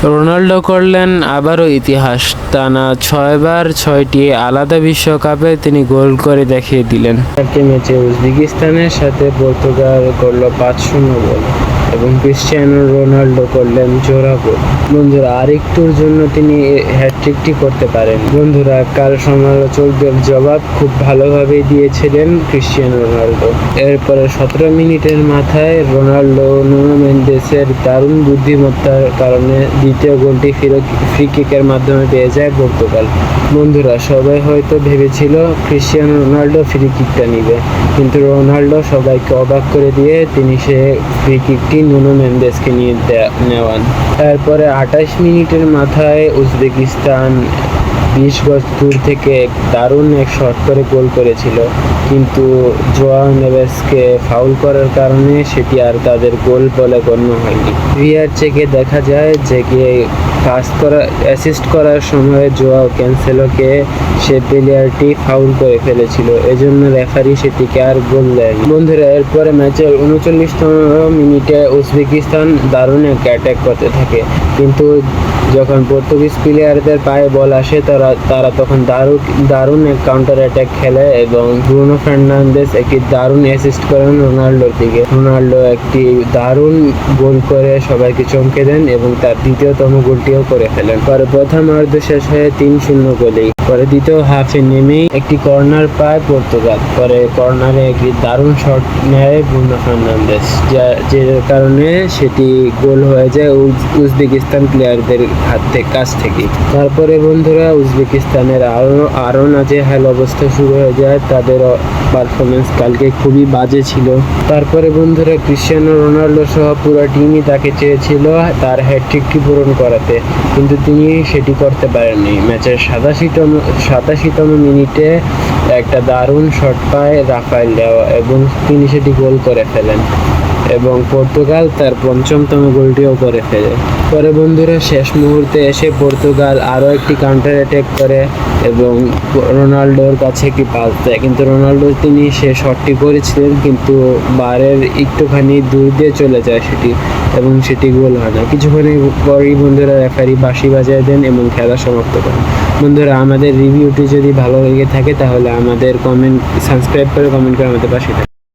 Ronaldo করলেন আবারও ইতিহাস, টানা ৬বার ৬টি আলাদা বিশ্বকাপে তিনি গোল করে দেখিয়ে দিলেন। ম্যাচে উজবেকিস্তানের সাথে পর্তুগাল করল ৫-০ গোল এবং ক্রিশ্চিয়ানো রোনাল্ডো করলেন জোড়া গোল। বন্ধুরা, আরেকটুর জন্য তিনি হ্যাটট্রিকটি করতে পারেন। বন্ধুরা, কাল সমালোচকদের জবাব খুব ভালোভাবেই দিয়েছিলেন ক্রিশ্চিয়ানো রোনাল্ডো। এরপরে ১৭ মিনিটের মাথায় রোনাল্ডো নুনো মেন্ডেসের দারুণ বুদ্ধিমত্তার কারণে দ্বিতীয় গোলটি ফ্রি কিকের মাধ্যমে পেয়ে যায় পর্তুগাল। বন্ধুরা, সবাই হয়তো ভেবেছিল ক্রিশ্চিয়ানো রোনাল্ডো ফ্রি কিকটা নিবে, কিন্তু রোনাল্ডো সবাইকে অবাক করে দিয়ে তিনি সে ফ্রি কিকটি নুনো মেন্ডেসকে নিয়ে নেওয়ান। তারপরে ২৮ মিনিটের মাথায় উজবেকিস্তান ২০ গজ দূর থেকে দারুণ এক শট করে গোল করেছিল, কিন্তু জোয়াও নেভেসকে ফাউল করার কারণে সেটি আর তাদের গোল বলে গণ্য হয়নি। ভিআর চেকে দেখা যায় যে অ্যাসিস্ট করার সময় জোয়াও ক্যান্সেলোকে সে প্লেয়ারটি ফাউল করে ফেলেছিল, এজন্য রেফারি সেটিকে আর গোল দেয়নি। বন্ধুরা, এরপরে ম্যাচের ৩৯তম মিনিটে উজবেকিস্তান দারুণ এক অ্যাটাক করতে থাকে, কিন্তু যখন পর্তুগিজ প্লেয়ারদের পায়ে বল আসে তারা তখন দারুণ এক কাউন্টার অ্যাটাক খেলে এবং ব্রুনো ফার্নান্দেজ একটি দারুণ অ্যাসিস্ট করেন রোনাল্ডোর দিকে। রোনাল্ডো একটি দারুণ গোল করে সবাইকে চমকে দেন এবং তার দ্বিতীয়তম গোলটিও করে ফেলেন। পরে প্রথম অর্ধ শেষ হয়ে ৩-০ গোলেই। পরে দ্বিতীয় হাফে নেমেই একটি কর্নার পায় পর্তুগাল। পরে কর্নারে একটি দারুণ শট নেয় ব্রুনো ফার্নান্দেজ, যে কারণে সেটি গোল হয়ে যায় উজবেকিস্তান প্লেয়ারদের কাছ থেকে। তারপরে বন্ধুরা, উজবেকিস্তানের আরও নাজেহাল অবস্থা শুরু হয়ে যায়। তাদের পারফরমেন্স কালকে খুবই বাজে ছিল। তারপরে বন্ধুরা, ক্রিশ্চিয়ানো রোনাল্ডো সহ পুরো টিমই তাকে চেয়েছিল তার হ্যাটট্রিকটি পূরণ করাতে, কিন্তু তিনি সেটি করতে পারেননি। ম্যাচের ৮৭তম মিনিটে একটা দারুণ শট পায় রাফায়েল লিয়াও এবং তিনি সেটি গোল করে ফেলেন এবং পর্তুগাল তার ৫মতম গোলটিও করে ফেলে। পরে বন্ধুরা, শেষ মুহূর্তে এসে পর্তুগাল আরও একটি কাউন্টার অ্যাটাক করে এবং রোনাল্ডোর কাছে একটি পাস দেয়, কিন্তু রোনাল্ডো তিনি সে শটটি করেছিলেন, কিন্তু বারের একটুখানি দূর দিয়ে চলে যায় সেটি এবং সেটি গোল হয় না। কিছুক্ষণের পরই বন্ধুরা রেফারি বাঁশি বাজিয়ে দেন এবং খেলা সমাপ্ত করেন। বন্ধুরা, আমাদের রিভিউটি যদি ভালো লেগে থাকে তাহলে আমাদের সাবস্ক্রাইব করে কমেন্ট করে আমাদের পাশে থাকুন।